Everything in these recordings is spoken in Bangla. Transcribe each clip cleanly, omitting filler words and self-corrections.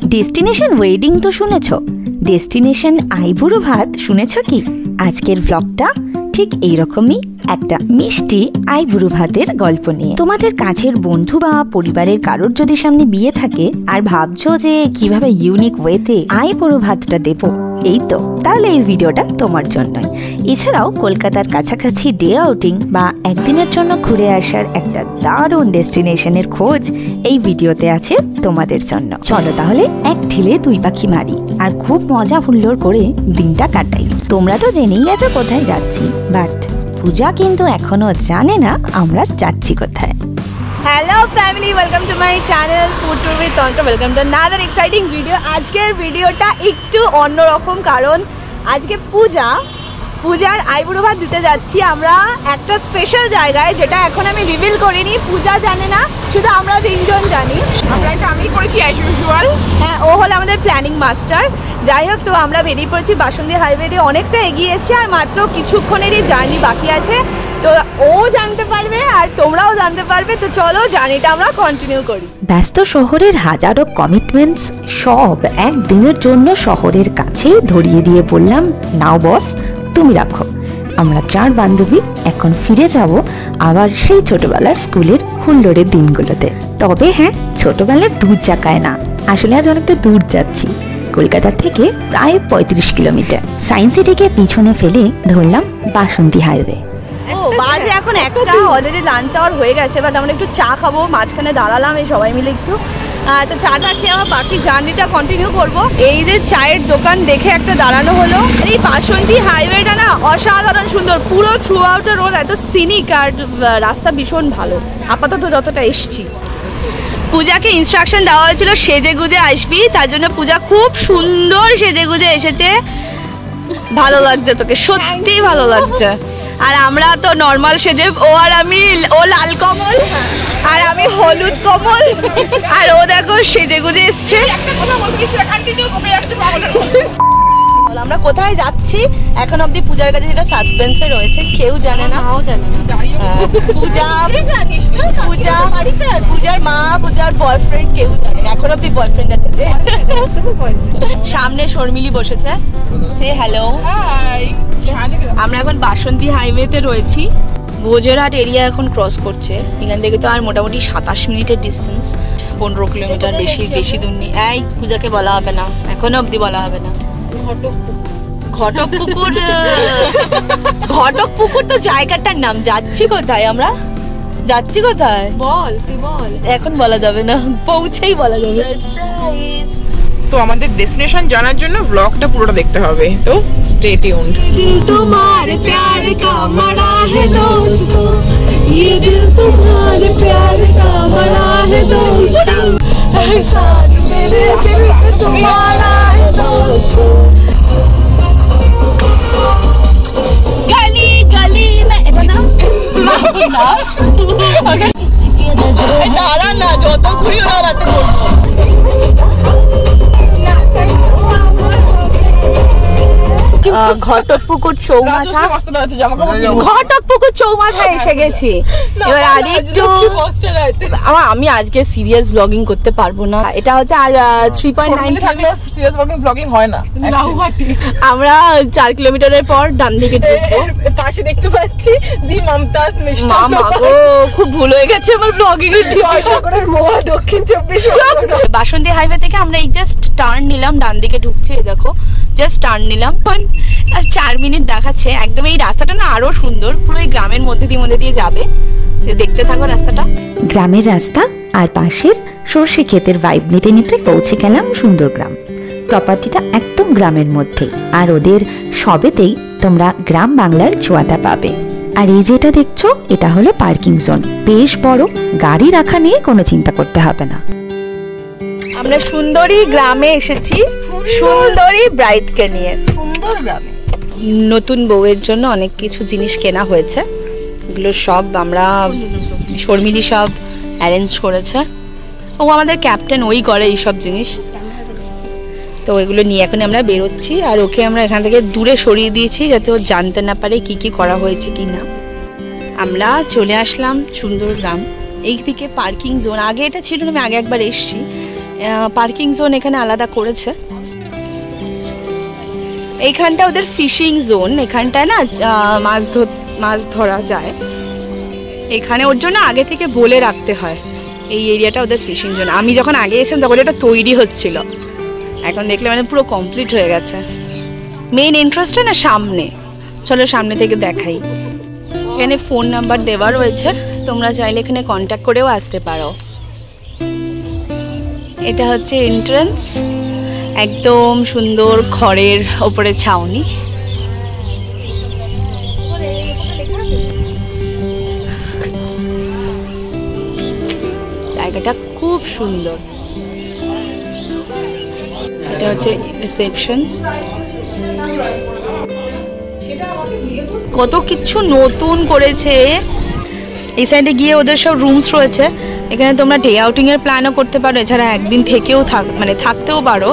ডেস্টিনেশন ওয়েডিং তো শুনেছো, ডেস্টিনেশন আইবুড়ো ভাত শুনেছো কি? আজকের ব্লগটা ঠিক এইরকমই একটা মিষ্টি আইবুড়ো ভাতের গল্প নিয়ে। তোমাদের কাছের বন্ধু বা পরিবারের কারোর যদি সামনে বিয়ে থাকে আর ভাবছো যে কিভাবে ইউনিক ওয়েতে আইবুড়ো ভাতটা দেবো, এই তো তাহলে এই ভিডিওটা তোমার জন্যই। এছাড়াও কলকাতার কাছাকাছি ডে আউটিং বা একদিনের জন্য ঘুরে আসার একটা দারুণ ডেস্টিনেশনের খোঁজ এই ভিডিওতে আছে তোমাদের জন্য। চলো তাহলে এক ঢিলে দুই পাখি মারি আর খুব মজা হুল্লোড় করে দিনটা কাটাই। তোমরা তো জেনেই গেছো কোথায় যাচ্ছি, বাট পূজা কিন্তু এখনো জানে না আমরা যাচ্ছি কোথায়। Hello family, welcome to my channel food tour with Tantra. Welcome to another exciting video. আজকের ভিডিওটা একটু অন্যরকম, কারণ আজকে পূজার আইবুড়ো ভাত দিতে যাচ্ছি আমরা একটা স্পেশাল জায়গায়, যেটা এখন আমি রিভিল করিনি। পূজা জানে না, শুধু আমরা তিনজন জানি। আমি করেছি অ্যাজ ইউজুয়াল। হ্যাঁ, ও হলো আমাদের প্ল্যানিং মাস্টার। যাই হোক, তো আমরা বেরিয়ে পড়েছি বাসন্তী হাইওয়ে দিয়ে, অনেকটা এগিয়েছি আর মাত্র কিছুক্ষণেরই জার্নি বাকি আছে। তো ও জানতে পারবে আর তোমরাও জানতে পারবে। তো চলো জার্নিটা আমরা কন্টিনিউ করি। ব্যস্ত শহরের হাজারো কমিটমেন্টস সব একদিনের জন্য শহরের কাছেই ধরিয়ে দিয়ে বললাম, নাও বস তুমি রাখো। আমরা চার বান্ধবী এখন ফিরে যাব আবার সেই ছোটবেলার স্কুলের হুল্লোড়ের দিনগুলোতে। তবে হ্যাঁ, ছোটবেলার দূর চাকায় না, আসলে আজ অনেকটা দূর যাচ্ছি। কলকাতা থেকে প্রায় 35 কিলোমিটার। সায়েন্স সিটিকে পিছনে ফেলে ধরলাম বাসন্তী হাইওয়ে। ও বাজে এখন একটা, অলরেডি লাঞ্চ আওয়ার হয়ে গেছে, বাট আমরা একটু চা খাবো। মাঝখানে দাঁড়ালাম এই সবাই মিলে একটু, তো চাটা খেয়ে আমার বাকি জার্নিটা কন্টিনিউ করবো। এই যে চায়ের দোকান দেখে একটা দাঁড়ানো হলো। এই বাসন্তী হাইওয়েটা না অসাধারণ সুন্দর, পুরো থ্রু আউট দ্য রোড এত সিনিক, আর রাস্তা ভীষণ ভালো আপাতত যতটা এসছি। পূজাকে ইনস্ট্রাকশন দেওয়া হয়েছিল সেজে গুজে আসবি, তার জন্য পূজা খুব সুন্দর সেজে গুজে এসেছে। ভালো লাগছে তোকে, সত্যি ভালো লাগছে। আর আমরা তো নর্মাল সেজে, ও আর আমি, ও লাল কমল আর আমি হলুদ কমল, আর ও দেখো সেজে গুজে এসছে। আমরা কোথায় যাচ্ছি এখন অব্দি পূজার কাছে যেটা সাসপেন্সে রয়েছে, কেউ জানে না। পূজার মা, পূজার বয়ফ্রেন্ড কেউ জানে না এখন অব্দি। বয়ফ্রেন্ড আছে যে সামনে শর্মিলি বসেছে, সে হ্যালো। আমরা এখন বাসন্তী হাইওয়েতে রয়েছি, ভোজেরহাট এরিয়া এখন ক্রস করছে। এখান থেকে তো আর মোটামুটি 27 মিনিটের ডিস্টেন্স, 15 কিলোমিটার, বেশি দূর নেই। এই পূজাকে বলা হবে না, এখনো অব্দি বলা হবে না। ঘটকপুকুর তো জায়গাটার নাম। যাচ্ছি কোথায় আমরা, যাচ্ছি কোথায় বল, তুই বল। এখন বলা যাবে না, পৌঁছেই বলা যাবে। তো আমাদের ডেস্টিনেশন জানার জন্য ব্লগটা পুরোটা দেখতে হবে, তো স্টে টিউনড। তোমার প্যার কা মরা হে দোস্তো, ये दिल तुम्हारे प्यार का मरा है दोस्तों, एहसान मेरे दिल पे तुम्हारा है दोस्तों। गली गली में इतना ना दारा ना যত ঘুরি ওরা রাতে করবো। ঘটকপুকুর চৌমাথা, ঘটকপুকুর চৌমাথা এসে গেছি। এবার আরেকটু, আমি আজকে সিরিয়াস ব্লগিং করতে পারবো না। এটা হচ্ছে আর 3.9 সিরিয়াস ব্লগিং হয় না। আমরা 4 কিলোমিটারের পর ডান দিকে ঢুকবো। পাশে দেখতে পাচ্ছি দি মমতাজ মিষ্টি। মামা গো, খুব ভুল হয়ে গেছে আমার ব্লগিং এর। জয়সাগরের মোয়া দক্ষিণ 24 বাসন্তী হাইওয়ে থেকে আমরা এই জাস্ট টার্ন নিলাম, ডান দিকে ঢুকছে। দেখো জাস্ট টার্ন নিলাম আর 4 মিনিট দেখাচ্ছে। একদম এই রাস্তাটা না আরো সুন্দর, পুরো এই গ্রামের মধ্যে দিয়ে যাবে। দেখতে থাকো রাস্তাটা। গ্রামের রাস্তা আর পাশের সর্ষে ক্ষেতের ভাইব নিতে নিতে পৌঁছে গেলাম সুন্দরগ্রাম। প্রপার্টিটা একদম গ্রামের মধ্যে, আর ওদের সবেতেই তোমরা গ্রাম বাংলার ছোঁয়াটা পাবে। আর এই যেটা দেখছো, এটা হলো পার্কিং জোন, বেশ বড়। গাড়ি রাখা নিয়ে কোনো চিন্তা করতে হবে না। আমরা সুন্দরী গ্রামে এসেছি, সুন্দরী ব্রাইডকে নিয়ে। সুন্দর গ্রামে নতুন বউয়ের জন্য অনেক কিছু জিনিস কেনা হয়েছে, এগুলো সব আমরা শর্মিলি সব অ্যারেঞ্জ করেছে। ও আমাদের ক্যাপ্টেন, ওই করে এইসব জিনিস। তো এগুলো নিয়ে এখন আমরা বেরোচ্ছি, আর ওকে আমরা এখান থেকে দূরে সরিয়ে দিয়েছি যাতে ও জানতে না পারে কি কি করা হয়েছে কি না। আমরা চলে আসলাম সুন্দর গ্রাম। এই দিকে পার্কিং জোন, আগে এটা ছিল না, আমি আগে একবার এসেছি। পার্কিং জোন এখানে আলাদা করেছে। এইখানটা ওদের ফিশিং জোন, এখানটায় না মাছ ধরা যায়। এখানে ওর জন্য আগে থেকে বলে রাখতে হয় এই এরিয়াটা ওদের ফিশিং জোন। আমি যখন আগে এসেছিলাম তখন এটা তৈরি হচ্ছিল, এখন দেখলে মানে পুরো কমপ্লিট হয়ে গেছে। মেইন এন্ট্রান্সটা না সামনে, চলো সামনে থেকে দেখাই। এখানে ফোন নাম্বার দেওয়া রয়েছে, তোমরা চাইলে এখানে কন্ট্যাক্ট করেও আসতে পারো। এটা হচ্ছে এন্ট্রান্স, একদম সুন্দর খড়ের ওপরে ছাউনি। জায়গাটা খুব সুন্দর। এটা হচ্ছে রিসেপশন। কত কিছু নতুন করেছে। এই সাইডে গিয়ে ওদের সব রুমস রয়েছে, এখানে তোমরা ডে আউটিং এর প্ল্যানও করতে পারো, এছাড়া একদিন থেকেও থাকতেও পারো।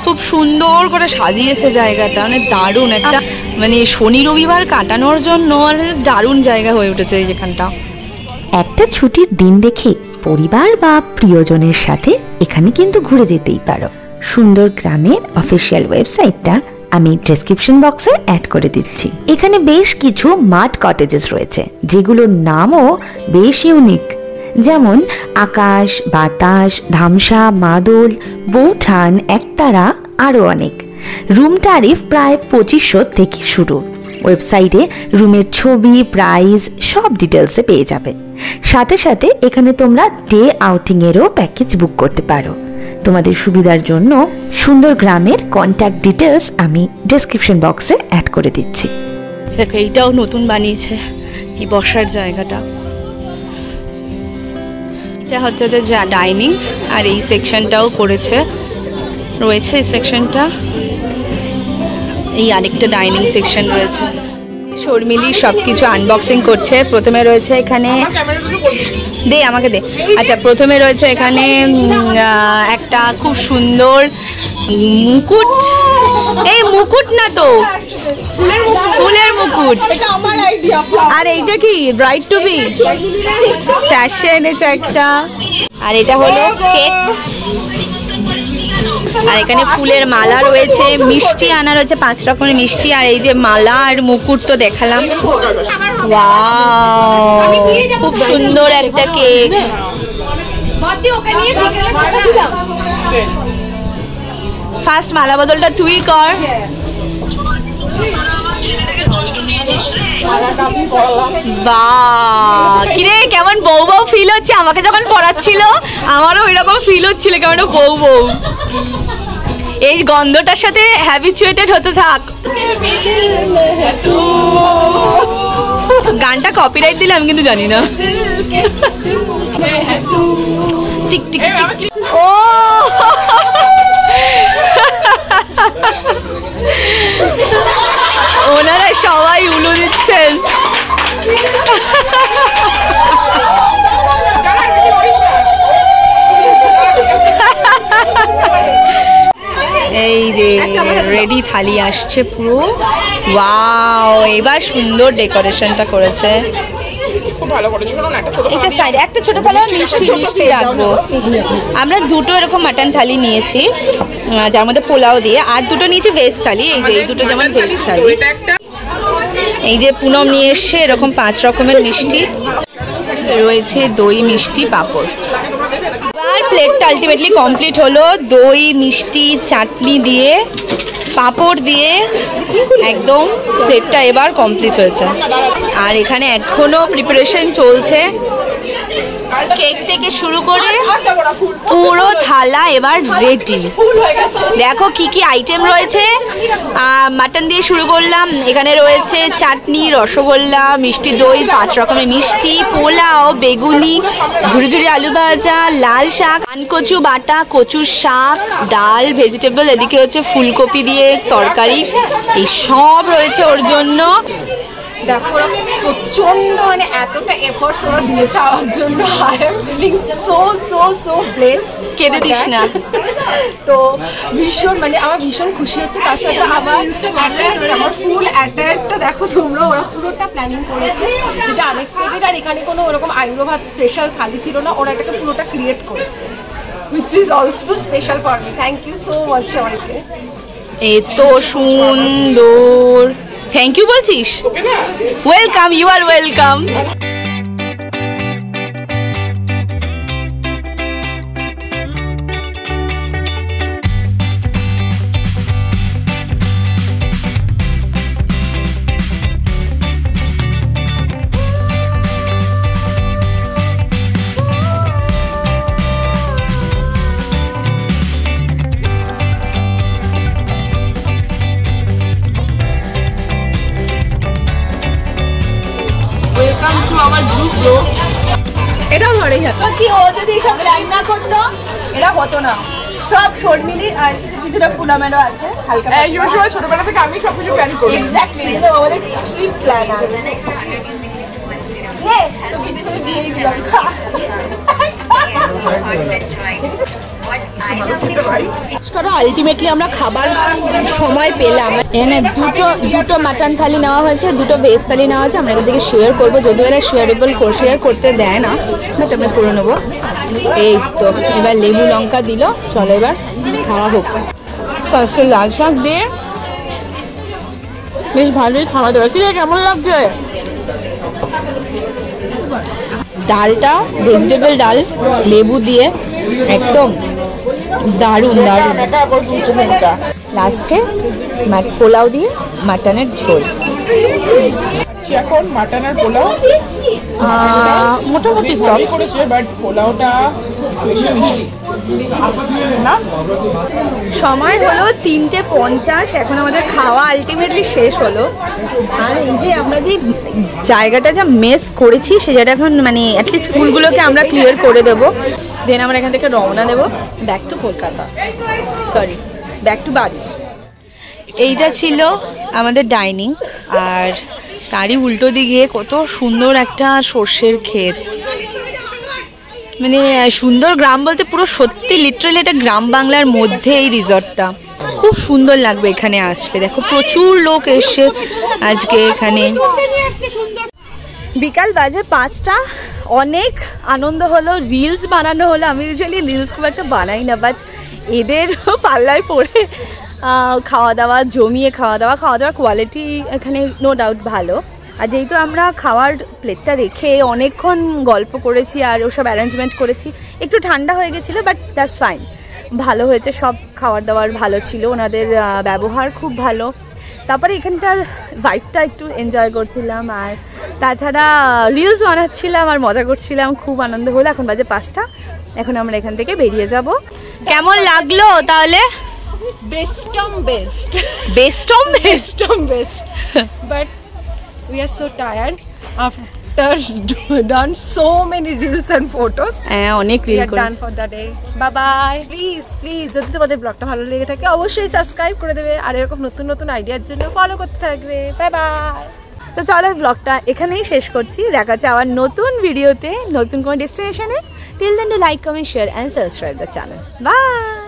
খুব সুন্দর করে সাজিয়েছে জায়গাটা, মানে দারুণ একটা, মানে শনি রবিবার কাটানোর জন্য দারুণ জায়গা হয়ে উঠেছে যেখানটা। একটা ছুটির দিন দেখে পরিবার বা প্রিয়জনের সাথে এখানে কিন্তু ঘুরে যেতেই পারো। সুন্দর গ্রামের অফিসিয়াল ওয়েবসাইটটা আমি ডেসক্রিপশন বক্সে অ্যাড করে দিচ্ছি। এখানে বেশ কিছু মাড কটেজেস রয়েছে যেগুলোর নামও বেশ ইউনিক, যেমন আকাশ, বাতাস, ধামসা, মাদল, বৌঠান, একতারা, আরও অনেক। রুম ট্যারিফ প্রায় 2500 থেকে শুরু। ওয়েবসাইটে রুমের ছবি, প্রাইস সব ডিটেলসে পেয়ে যাবে। সাথে সাথে এখানে তোমরা ডে আউটিংয়েরও প্যাকেজ বুক করতে পারো। তোমাদের সুবিধার জন্য সুন্দর গ্রামের কন্ট্যাক্ট ডিটেলস আমি ডেসক্রিপশন বক্সে অ্যাড করে দিচ্ছি। দেখো এইটাও নতুন বানিয়েছে, এই বসার জায়গাটা। এটা হচ্ছে ওদের ডাইনিং, আর এই সেকশনটাও রয়েছে এই সেকশনটা। এই আরেকটা ডাইনিং সেকশন রয়েছে। শর্মিলি সবকিছু আনবক্সিং করছে। প্রথমে রয়েছে এখানে, আমাকে দে। আচ্ছা, প্রথমে রয়েছে এখানে একটা খুব সুন্দর মুকুট। এই মুকুট না তো, ফুলের মুকুট। আর এইটা কি ব্রাইড টু বি স্যাশে এনেছে একটা। আর এটা হলো কেক। আর এখানে ফুলের মালা রয়েছে, মিষ্টি আনা রয়েছে, 5 রকমের মিষ্টি। আর এই যে মালা আর মুকুট তো দেখালাম। ওয়াও, খুব সুন্দর একটা কেক। ফার্স্ট মালা বদলটা তুই কর। বাহ, কিরে কেমন বউ বউ ফিল হচ্ছে? আমাকে যখন পড়াচ্ছিল আমারও ওই রকম ফিল হচ্ছিল, কেমন বউ বউ। এই গন্ধটার সাথে হ্যাবিচুয়েটেড হতে থাক। গানটা কপিরাইট দিলে আমি কিন্তু জানি না। Tick tick tick. ও ওনারা সবাই উলু দিচ্ছেন। এই যে রেডি থালি আসছে পুরো। ওয়াও, এবার সুন্দর ডেকোরেশনটা করেছে। এটা সাইড একটা ছোট থালা মিষ্টি রাখবো। আমরা দুটো এরকম মাটন থালি নিয়েছি, যার মধ্যে পোলাও দিয়ে, আর দুটো নিয়েছি ভেজ থালি। এই যে এই দুটো যেমন ভেজ থালি। এই যে পুনম নিয়ে এসছে এরকম 5 রকমের মিষ্টি রয়েছে, দই, মিষ্টি, পাঁপড়। এবার প্লেটটা আলটিমেটলি কমপ্লিট হলো। দই, মিষ্টি, চাটনি দিয়ে, পাঁপড় দিয়ে একদম প্লেটটা এবার কমপ্লিট হয়েছে। আর এখানে এখনো প্রিপারেশন চলছে, কেক থেকে শুরু করে পুরো থালা এবার রেডি। দেখো কি কি আইটেম রয়েছে। মাটন দিয়ে শুরু করলাম, এখানে রয়েছে চাটনি, রসগোল্লা, মিষ্টি দই, 5 রকমের মিষ্টি, পোলাও, বেগুনি, ঝুড়ি ঝুড়ি আলু ভাজা, লাল শাক, পানকচু বাটা, কচুর শাক, ডাল, ভেজিটেবল, এদিকে হচ্ছে ফুলকপি দিয়ে তরকারি। এই সব রয়েছে ওর জন্য। দেখো ওরা প্রচন্ড, মানে এতটা এফোর্টস ওরা দিয়েছে আমার জন্য। I am feeling so so so blessed. কেঁদে দিস না। তো ভীষণ, মানে আমার ভীষণ খুশি হচ্ছে। তার সাথে আমার ফুল অ্যাটায়ারটা দেখো তোমরা, ওরা পুরোটা প্ল্যানিং করেছে, যেটা আনএক্সপেক্টেড। আর এখানে কোনো ওরকম আইব্রো ভাত স্পেশাল থালি ছিল না, ওরা এটাকে পুরোটা ক্রিয়েট করেছে। which is also special for me. Thank you so much সবাইকে। এত সুন্দর, থ্যাংক ইউ বলছিস? Welcome, you are welcome. এটাও ধরে সত্যি, ও যদি সব রান্না করতো এটা হতো না। সব শর্মিলি আর কিছুটা পুনামেরও আছে হালকা। ছোটবেলা থেকে আমি সবকিছু প্ল্যান করি। এক্স্যাক্টলি, এটা আমাদের ট্রিপ প্ল্যান আর নে তো কিছু দিয়ে দিলাম খা। আলটিমেটলি আমরা খাবার সময় পেলাম। এখানে দুটো মাটন থালি নেওয়া হয়েছে, দুটো ভেজ থালি নেওয়া হয়েছে। আমরা এখান থেকে শেয়ার করবো, যদিও এরা শেয়ার করতে দেয় না, বাট আমরা করে নেবো। এই তো এবার লেবু লঙ্কা দিল, চলো এবার খাওয়া হোক। ফার্স্টে লাল শাক দিয়ে বেশ ভালোই খাওয়া দাওয়া। কি কেমন লাগছে? ডালটা ভেজিটেবল ডাল, লেবু দিয়ে একদম দারুণ দারুণ। লাস্টে পোলাও দিয়ে মাটনের ঝোল। এখন মাটনের পোলাও মোটামুটি সব করেছে, বাট পোলাওটা বেশি মিষ্টি না। সময় হলো 3:50, এখন আমাদের খাওয়া আলটিমেটলি শেষ হলো। আর এই যে আমরা যে জায়গাটা যা মেস করেছি সে জায়গাটা এখন মানে অ্যাটলিস্ট ফুলগুলোকে আমরা ক্লিয়ার করে দেবো, দেন আমরা এখান থেকে রওনা দেবো back to Kolkata, sorry back to বাড়ি। এইটা ছিল আমাদের ডাইনিং, আর তারই উল্টো দিকে কত সুন্দর একটা সর্ষের ক্ষেত। মানে সুন্দর গ্রাম বলতে পুরো সত্যি লিটারালি এটা গ্রাম বাংলার মধ্যে এই রিসর্টটা। খুব সুন্দর লাগবে এখানে আসলে। দেখো প্রচুর লোক এসছে আজকে এখানে। বিকাল বাজে 5টা, অনেক আনন্দ হলো, রিলস বানানো হলো। আমি ইউজুয়ালি রিলস খুব একটা বানাই না, বাট এদের পাল্লায় পড়ে খাওয়া দাওয়া জমিয়ে খাওয়ার কোয়ালিটি এখানে নো ডাউট ভালো। আর যেহেতু আমরা খাওয়ার প্লেটটা রেখে অনেকক্ষণ গল্প করেছি আর ওসব অ্যারেঞ্জমেন্ট করেছি, একটু ঠান্ডা হয়ে গেছিলো, বাট দ্যাটস ফাইন, ভালো হয়েছে। সব খাবার দাবার ভালো ছিল, ওনাদের ব্যবহার খুব ভালো। তারপরে এখানটার ভাইবটা একটু এনজয় করছিলাম, আর তাছাড়া রিলস বানাচ্ছিলাম আর মজা করছিলাম। খুব আনন্দ হলো। এখন বাজে 5টা, এখন আমরা এখান থেকে বেরিয়ে যাব। কেমন লাগলো তাহলে? Best but we are so tired after done so many reels and photos. অনেক reel we are done for the day. Bye bye. Please যদি তোমাদের ব্লগটা ভালো লেগে থাকে অবশ্যই সাবস্ক্রাইব করে দেবে, আর এরকম নতুন নতুন আইডিয়ার জন্য ফলো করতে থাকবে। Bye bye. তো চলো ব্লগটা এখানেই শেষ করছি। দেখা হচ্ছে আবার নতুন ভিডিওতে, নতুন কোনো ডেস্টিনেশনে। Till then do like, comment, share and subscribe the channel. By.